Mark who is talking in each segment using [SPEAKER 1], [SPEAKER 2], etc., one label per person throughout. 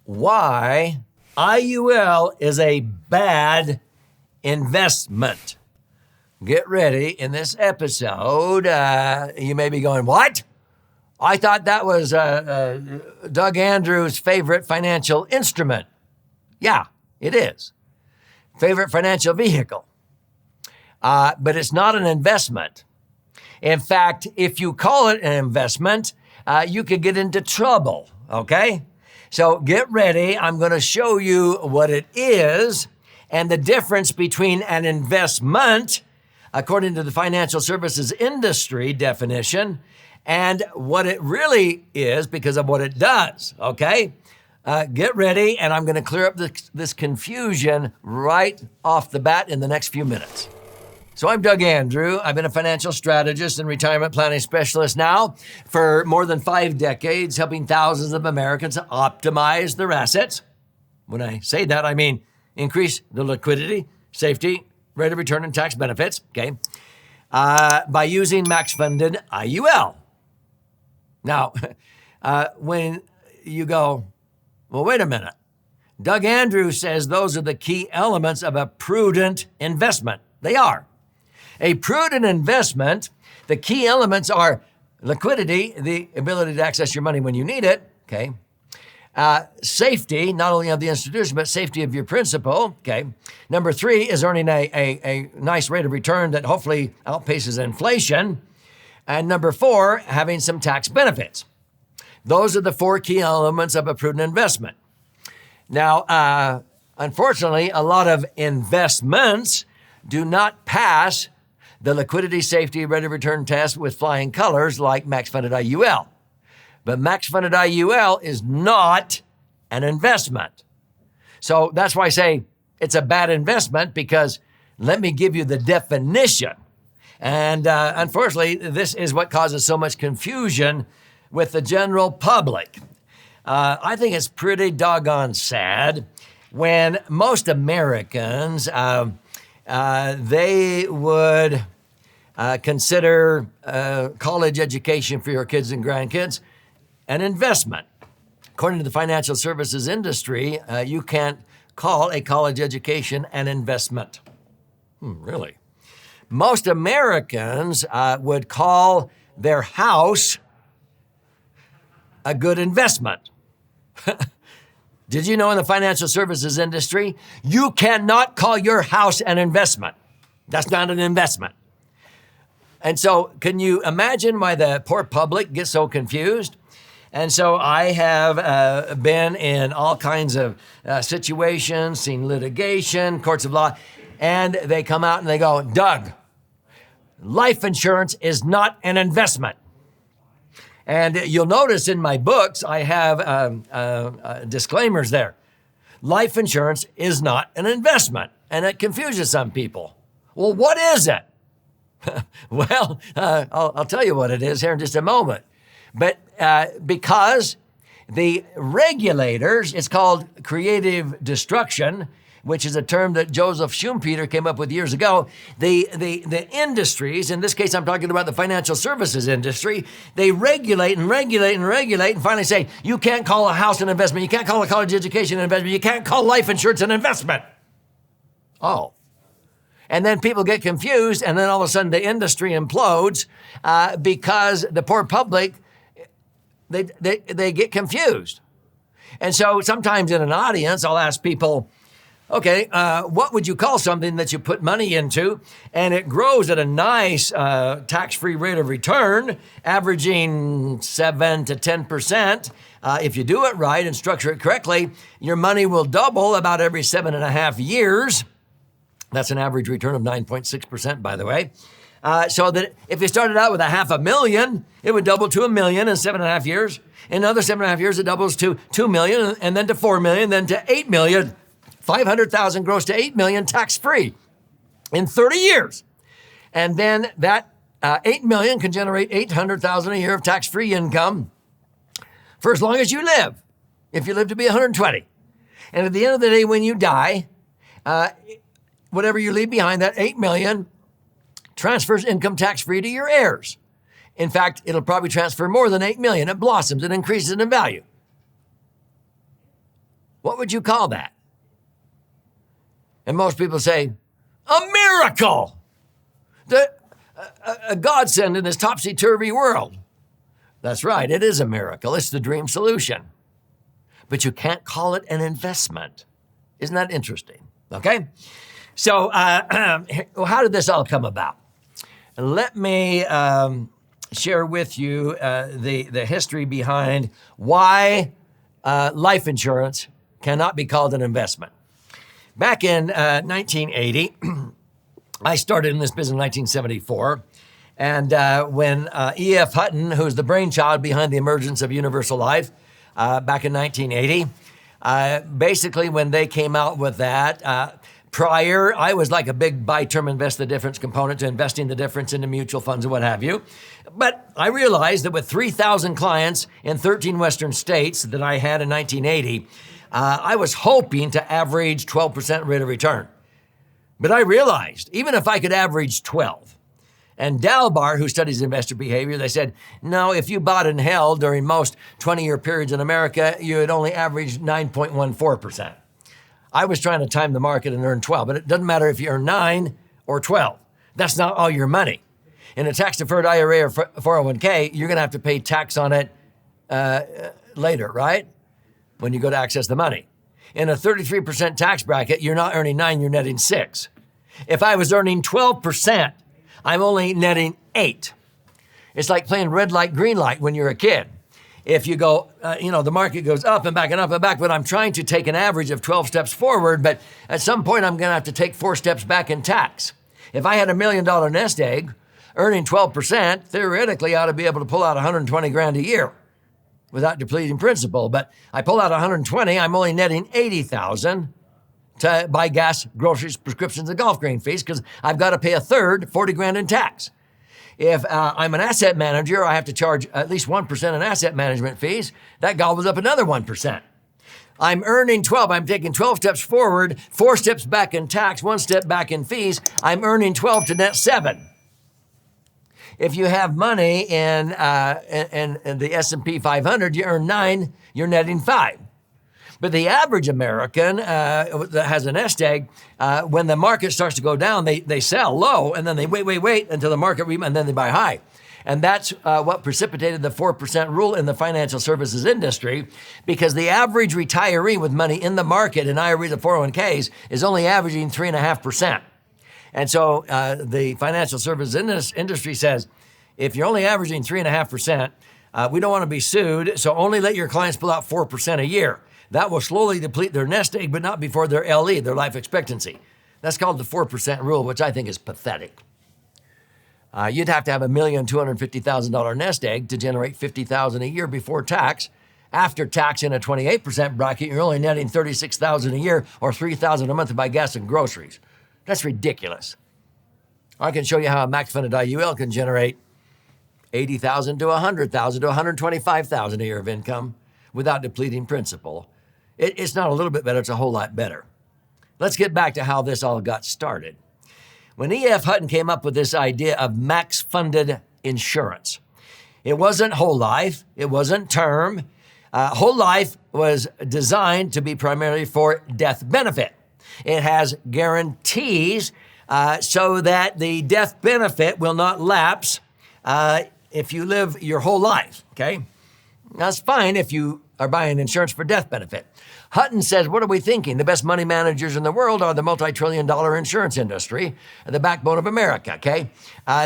[SPEAKER 1] why IUL is a bad investment. Get ready. In this episode, you may be going, what? I thought that was Doug Andrews' favorite financial instrument. Yeah, it is. Favorite financial vehicle. But it's not an investment. In fact, if you call it an investment, you could get into trouble, okay? So get ready. I'm going to show you what it is and the difference between an investment, according to the financial services industry definition, and what it really is because of what it does, okay? Get ready, and I'm going to clear up this confusion right off the bat in the next few minutes. So I'm Doug Andrew. I've been a financial strategist and retirement planning specialist now for more than 5 decades, helping thousands of Americans optimize their assets. When I say that, I mean increase the liquidity, safety, rate of return, and tax benefits, okay, by using max-funded IUL. Now, when you go, well, wait a minute. Doug Andrews says those are the key elements of a prudent investment. They are. A prudent investment, the key elements are liquidity, the ability to access your money when you need it, okay? Safety, not only of the institution, but safety of your principal, okay? Number 3 is earning a nice rate of return that hopefully outpaces inflation. And number 4, having some tax benefits. Those are the 4 key elements of a prudent investment. Now, unfortunately, a lot of investments do not pass the liquidity, safety, rate of return test with flying colors like max-funded IUL. But max-funded IUL is not an investment. So that's why I say it's a bad investment, because let me give you the definition. And unfortunately, this is what causes so much confusion with the general public. I think it's pretty doggone sad when most Americans, they would consider college education for your kids and grandkids an investment. According to the financial services industry, you can't call a college education an investment. Really? Most Americans would call their house a good investment. Did you know in the financial services industry, you cannot call your house an investment? That's not an investment. And so can you imagine why the poor public gets so confused? And so I have been in all kinds of situations, seen litigation, courts of law, and they come out and they go, Doug, life insurance is not an investment. And you'll notice in my books, I have disclaimers there. Life insurance is not an investment, and it confuses some people. Well, what is it? Well, I'll tell you what it is here in just a moment. But because the regulators, it's called creative destruction, which is a term that Joseph Schumpeter came up with years ago. The industries, in this case, I'm talking about the financial services industry, they regulate and regulate and regulate and finally say, you can't call a house an investment. You can't call a college education an investment. You can't call life insurance an investment. Oh. And then people get confused, and then all of a sudden the industry implodes because the poor public, they get confused. And so sometimes in an audience, I'll ask people, okay, what would you call something that you put money into and it grows at a nice tax-free rate of return, averaging 7 to 10%? If you do it right and structure it correctly, your money will double about every 7.5 years. That's an average return of 9.6%, by the way. So that if you started out with $500,000, it would double to $1 million in 7.5 years. In another 7.5 years, it doubles to $2 million, and then to $4 million, then to $8 million. 500,000 grows to 8 million tax-free in 30 years. And then that 8 million can generate 800,000 a year of tax-free income for as long as you live, if you live to be 120. And at the end of the day, when you die, whatever you leave behind, that 8 million transfers income tax-free to your heirs. In fact, it'll probably transfer more than 8 million. It blossoms, it increases in value. what would you call that? And most people say, a miracle. A godsend in this topsy-turvy world. That's right, it is a miracle. It's the dream solution. But you can't call it an investment. Isn't that interesting? Okay? So how did this all come about? Let me share with you the history behind why life insurance cannot be called an investment. Back in 1980, I started in this business in 1974. And when E.F. Hutton, who's the brainchild behind the emergence of universal life back in 1980, basically when they came out with that, prior, I was like a big buy term invest the difference component to investing the difference into mutual funds and what have you. But I realized that with 3,000 clients in 13 Western states that I had in 1980, I was hoping to average 12% rate of return. But I realized even if I could average 12, and Dalbar, who studies investor behavior, they said, no, if you bought and held during most 20-year periods in America, you would only average 9.14%. I was trying to time the market and earn 12, but it doesn't matter if you earn 9 or 12. That's not all your money. In a tax-deferred IRA or 401k, you're going to have to pay tax on it later, right? When you go to access the money. In a 33% tax bracket, you're not earning 9, you're netting 6. If I was earning 12%, I'm only netting 8. It's like playing red light, green light when you're a kid. If you go, the market goes up and back and up and back, but I'm trying to take an average of 12 steps forward, but at some point I'm going to have to take 4 steps back in tax. If I had $1 million nest egg, earning 12%, theoretically I ought to be able to pull out 120 grand a year without depleting principal. But I pull out 120, I'm only netting 80,000 to buy gas, groceries, prescriptions, and golf green fees because I've got to pay a third, 40 grand in tax. If I'm an asset manager, I have to charge at least 1% in asset management fees. That gobbles up another 1%. I'm earning 12. I'm taking 12 steps forward, 4 steps back in tax, 1 step back in fees. I'm earning 12 to net 7. If you have money in the S&P 500, you earn 9, you're netting 5. But the average American that has a nest egg, when the market starts to go down, they sell low, and then they wait until the market and then they buy high. And that's what precipitated the 4% rule in the financial services industry, because the average retiree with money in the market in IRAs and 401ks is only averaging 3.5%. And so the financial services industry says, if you're only averaging 3.5%, we don't want to be sued, so only let your clients pull out 4% a year. That will slowly deplete their nest egg, but not before their LE, their life expectancy. That's called the 4% rule, which I think is pathetic. You'd have to have $1,250,000 nest egg to generate $50,000 a year before tax. After tax in a 28% bracket, you're only netting $36,000 a year or $3,000 a month to buy gas and groceries. That's ridiculous. I can show you how a max-funded IUL can generate $80,000 to $100,000 to $125,000 a year of income without depleting principal. It's not a little bit better, it's a whole lot better. Let's get back to how this all got started. When E.F. Hutton came up with this idea of max-funded insurance, it wasn't whole life, it wasn't term. Whole life was designed to be primarily for death benefit. It has guarantees so that the death benefit will not lapse if you live your whole life, okay? That's fine if you are buying insurance for death benefit. Hutton says, what are we thinking? The best money managers in the world are the multi-trillion-dollar insurance industry, the backbone of America, okay?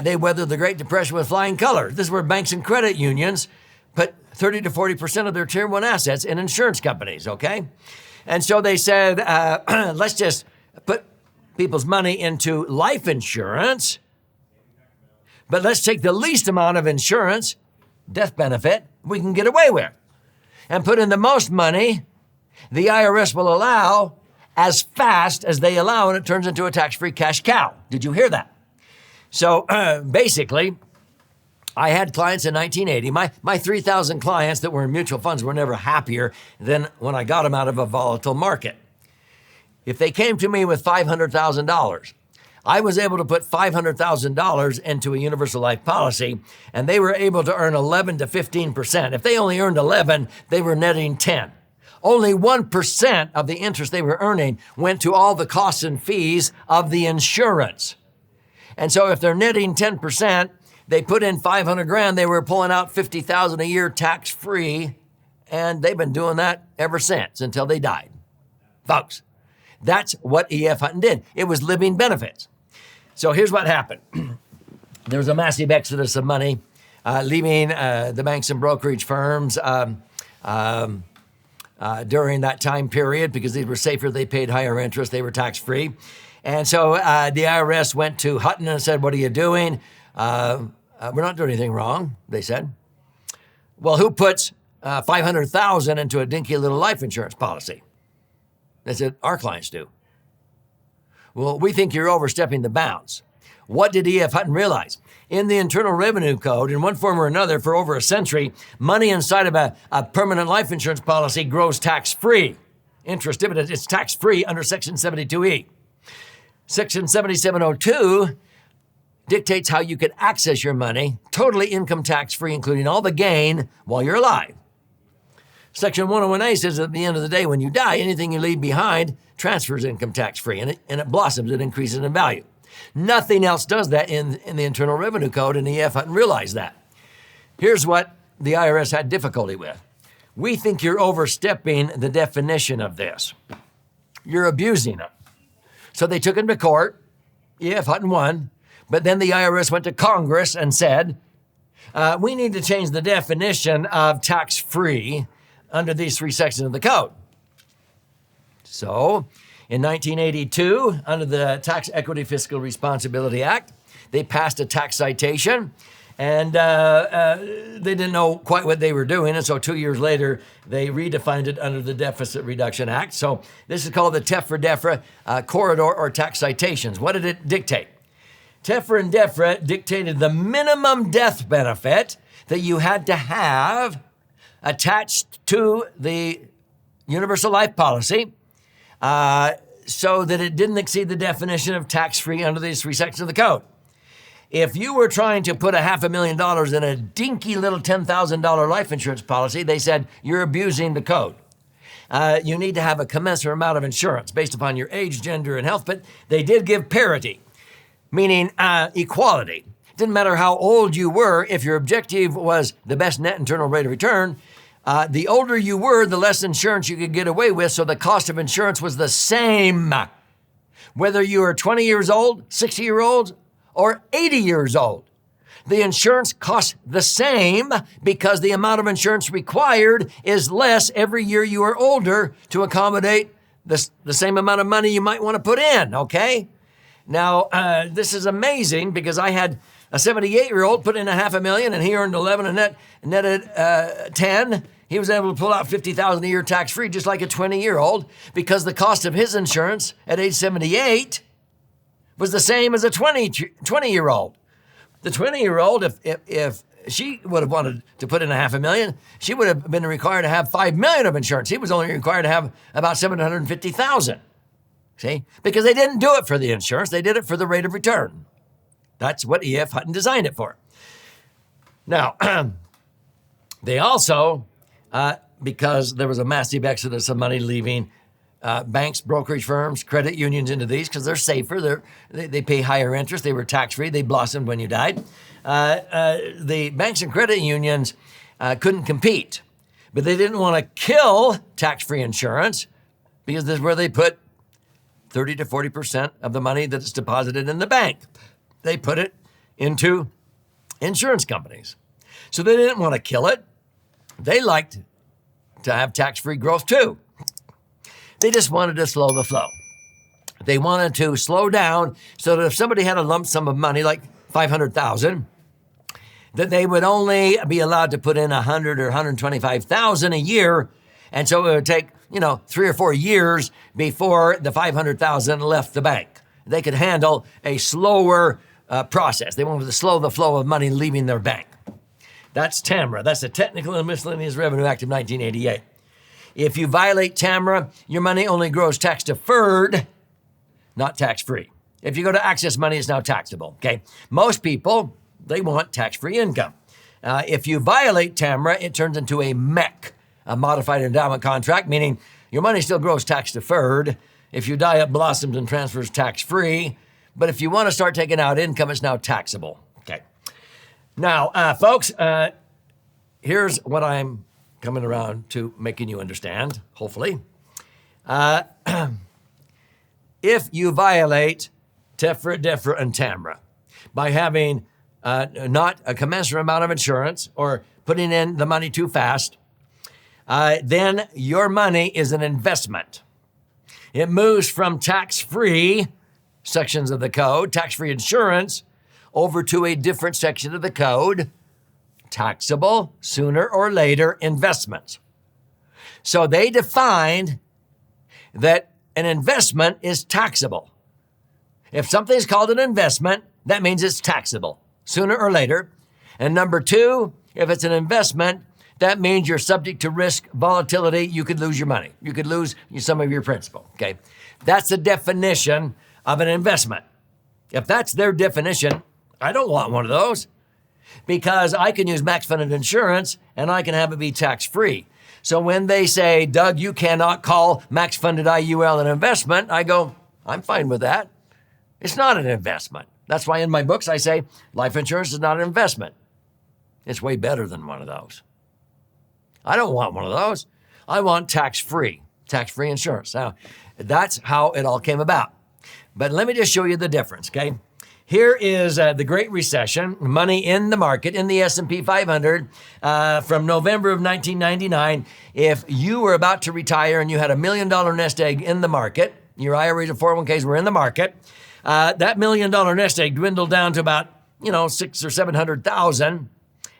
[SPEAKER 1] They weathered the Great Depression with flying colors. This is where banks and credit unions put 30 to 40% of their Tier 1 assets in insurance companies, okay? And so they said, let's just put people's money into life insurance, but let's take the least amount of insurance, death benefit, we can get away with, and put in the most money the IRS will allow as fast as they allow, and it turns into a tax-free cash cow. Did you hear that? So basically, I had clients in 1980. My 3,000 clients that were in mutual funds were never happier than when I got them out of a volatile market. If they came to me with $500,000, I was able to put $500,000 into a universal life policy, and they were able to earn 11 to 15%. If they only earned 11, they were netting 10. Only 1% of the interest they were earning went to all the costs and fees of the insurance. And so if they're netting 10%, they put in 500 grand, they were pulling out 50,000 a year tax-free, and they've been doing that ever since until they died. Folks, that's what E.F. Hutton did. It was living benefits. So here's what happened. There was a massive exodus of money leaving the banks and brokerage firms during that time period because these were safer, they paid higher interest, they were tax-free. And so the IRS went to Hutton and said, what are you doing? We're not doing anything wrong, they said. Well, who puts $500,000 into a dinky little life insurance policy? They said, our clients do. Well, we think you're overstepping the bounds. What did E.F. Hutton realize? In the Internal Revenue Code, in one form or another, for over a century, money inside of a permanent life insurance policy grows tax-free. Interest dividends, it's tax-free under Section 72E. Section 7702 dictates how you can access your money, totally income tax-free, including all the gain while you're alive. Section 101A says at the end of the day, when you die, anything you leave behind transfers income tax-free, and it blossoms, it increases in value. Nothing else does that in the Internal Revenue Code, and E.F. Hutton realized that. Here's what the IRS had difficulty with. We think you're overstepping the definition of this. You're abusing it. So they took him to court. E.F. Hutton won, but then the IRS went to Congress and said, we need to change the definition of tax-free under these three sections of the code. So, in 1982, under the Tax Equity Fiscal Responsibility Act, they passed a tax citation, and they didn't know quite what they were doing, and so 2 years later, they redefined it under the Deficit Reduction Act. So this is called the TEFRA, DEFRA corridor or tax citations. What did it dictate? TEFRA and DEFRA dictated the minimum death benefit that you had to have attached to the universal life policy so that it didn't exceed the definition of tax-free under these three sections of the code. If you were trying to put $500,000 in a dinky little $10,000 life insurance policy, they said, you're abusing the code. You need to have a commensurate amount of insurance based upon your age, gender, and health, but they did give parity, meaning equality. Didn't matter how old you were, if your objective was the best net internal rate of return, the older you were, the less insurance you could get away with, so the cost of insurance was the same. Whether you were 20 years old, 60-year-old, or 80 years old, the insurance costs the same because the amount of insurance required is less every year you are older to accommodate the same amount of money you might want to put in, okay? Now, this is amazing because I had a 78-year-old put in $500,000 and he earned 11 and netted 10. He was able to pull out $50,000 a year tax-free, just like a 20-year-old, because the cost of his insurance at age 78 was the same as a 20-year-old. The 20-year-old, if she would have wanted to put in $500,000, she would have been required to have $5 million of insurance. He was only required to have about $750,000. See? Because they didn't do it for the insurance, they did it for the rate of return. That's what E.F. Hutton designed it for. Now, they also, because there was a massive exodus of money leaving banks, brokerage firms, credit unions into these because they're safer, they pay higher interest, they were tax-free, they blossomed when you died. The banks and credit unions couldn't compete, but they didn't want to kill tax-free insurance because this is where they put 30 to 40% of the money that's deposited in the bank. They put it into insurance companies. So they didn't want to kill it. They liked to have tax-free growth too. They just wanted to slow the flow. They wanted to slow down so that if somebody had a lump sum of money, like $500,000, that they would only be allowed to put in $100,000 or $125,000 a year. And so it would take, 3 or 4 years before the $500,000 left the bank. They could handle a slower process. They wanted to slow the flow of money leaving their bank. That's TAMRA. That's the Technical and Miscellaneous Revenue Act of 1988. If you violate TAMRA, your money only grows tax deferred, not tax free. If you go to access money, it's now taxable, okay? Most people, they want tax-free income. If you violate TAMRA, it turns into a MEC, a modified endowment contract, meaning your money still grows tax deferred. If you die, it blossoms and transfers tax free. But if you want to start taking out income, it's now taxable. Okay. Now, folks, here's what I'm coming around to making you understand, hopefully. If you violate TEFRA, DEFRA, and TAMRA by having not a commensurate amount of insurance or putting in the money too fast, then your money is an investment. It moves from tax-free sections of the code, tax-free insurance, over to a different section of the code, taxable, sooner or later, investments. So they defined that an investment is taxable. If something's called an investment, that means it's taxable, sooner or later. And number two, if it's an investment, that means you're subject to risk, volatility. You could lose your money. You could lose some of your principal, okay? That's the definition of an investment. If that's their definition, I don't want one of those because I can use max-funded insurance and I can have it be tax-free. So when they say, Doug, you cannot call max-funded IUL an investment, I go, I'm fine with that. It's not an investment. That's why in my books I say life insurance is not an investment. It's way better than one of those. I don't want one of those. I want tax-free insurance. Now, that's how it all came about. But let me just show you the difference, okay? Here is the Great Recession, money in the market, in the S&P 500 from November of 1999. If you were about to retire and you had $1 million nest egg in the market, your IRAs and 401ks were in the market, that $1 million nest egg dwindled down to about, $600,000 or $700,000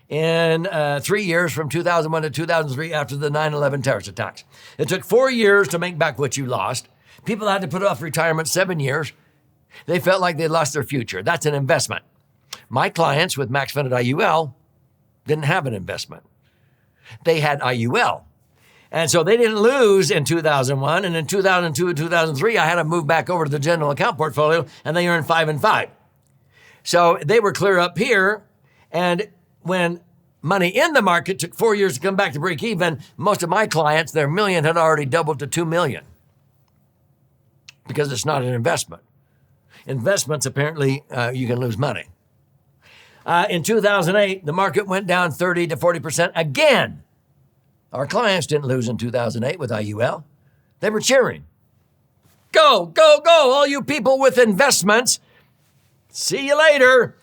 [SPEAKER 1] in 3 years from 2001 to 2003 after the 9/11 terrorist attacks. It took 4 years to make back what you lost. People had to put off retirement 7 years. They felt like they lost their future. That's an investment. My clients with max-funded IUL didn't have an investment. They had IUL. And so they didn't lose in 2001. And in 2002 and 2003, I had to move back over to the general account portfolio, and they earned 5 and 5. So they were clear up here. And when money in the market took 4 years to come back to break even, most of my clients, their million had already doubled to 2 million because it's not an investment. Investments, apparently, you can lose money. In 2008, the market went down 30 to 40% again. Our clients didn't lose in 2008 with IUL. They were cheering. Go, go, go, all you people with investments. See you later.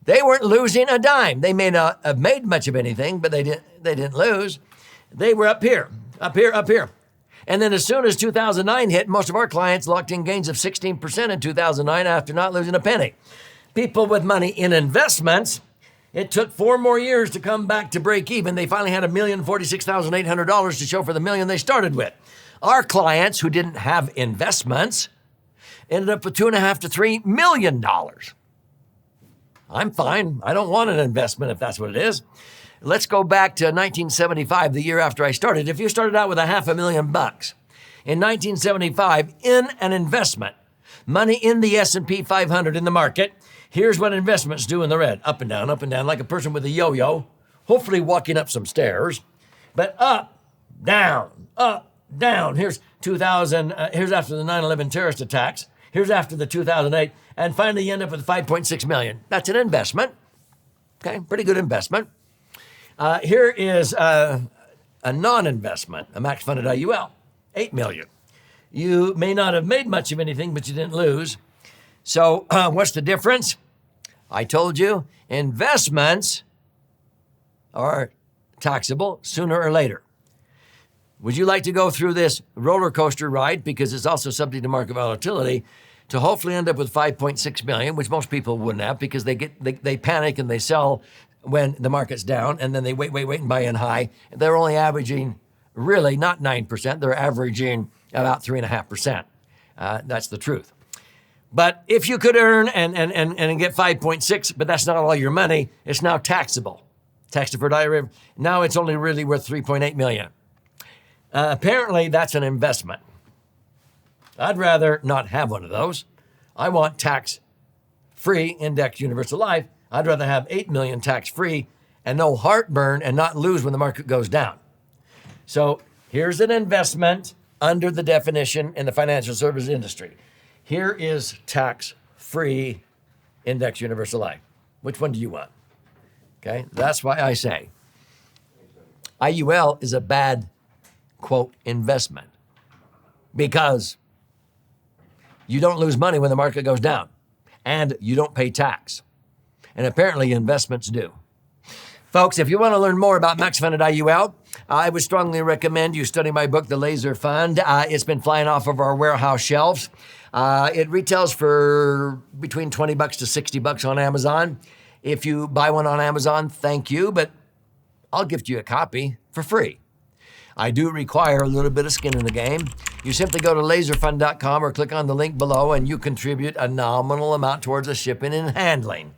[SPEAKER 1] They weren't losing a dime. They may not have made much of anything, but they didn't lose. They were up here, up here, up here. And then as soon as 2009 hit, most of our clients locked in gains of 16% in 2009 after not losing a penny. People with money in investments, it took 4 more years to come back to break even. They finally had $1,046,800 to show for the million they started with. Our clients who didn't have investments ended up with $2.5 to $3 million. I'm fine. I don't want an investment if that's what it is. Let's go back to 1975, the year after I started. If you started out with $500,000 in 1975 in an investment, money in the S&P 500 in the market, here's what investments do in the red. Up and down, like a person with a yo-yo, hopefully walking up some stairs. But up, down, up, down. Here's 2000. Here's after the 9/11 terrorist attacks. Here's after the 2008. And finally, you end up with 5.6 million. That's an investment. Okay, pretty good investment. Here is a non-investment, a max-funded IUL, 8 million. You may not have made much of anything, but you didn't lose. So what's the difference? I told you, investments are taxable sooner or later. Would you like to go through this roller coaster ride, because it's also subject to market volatility, to hopefully end up with 5.6 million, which most people wouldn't have because they panic and they sell when the market's down, and then they wait and buy in high. They're only averaging really not 9%. They're averaging about 3.5%. That's the truth. But if you could earn and get 5.6, but that's not all your money, it's now taxable. Tax deferred IRA. Now it's only really worth 3.8 million. Apparently that's an investment. I'd rather not have one of those. I want tax-free index universal life. I'd rather have 8 million tax-free and no heartburn and not lose when the market goes down. So here's an investment under the definition in the financial services industry. Here is tax-free index universal life. Which one do you want? Okay, that's why I say IUL is a bad, quote, investment because you don't lose money when the market goes down and you don't pay tax. And apparently investments do. Folks, if you want to learn more about max-funded IUL, I would strongly recommend you study my book, The Laser Fund. It's been flying off of our warehouse shelves. It retails for between $20 to $60 on Amazon. If you buy one on Amazon, thank you, but I'll gift you a copy for free. I do require a little bit of skin in the game. You simply go to laserfund.com or click on the link below and you contribute a nominal amount towards the shipping and handling.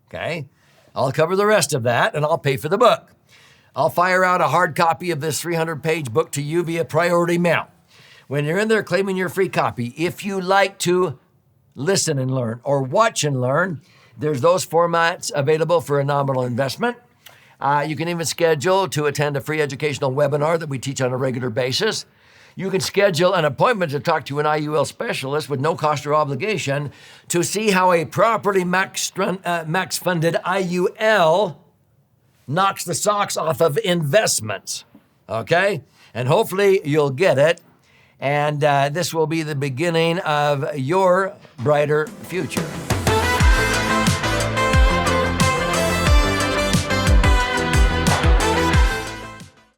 [SPEAKER 1] Okay? I'll cover the rest of that and I'll pay for the book. I'll fire out a hard copy of this 300-page book to you via priority mail. When you're in there claiming your free copy, if you like to listen and learn or watch and learn, there's those formats available for a nominal investment. You can even schedule to attend a free educational webinar that we teach on a regular basis. You can schedule an appointment to talk to an IUL specialist with no cost or obligation to see how a properly max-funded IUL knocks the socks off of investments, okay? And hopefully you'll get it. And this will be the beginning of your brighter future.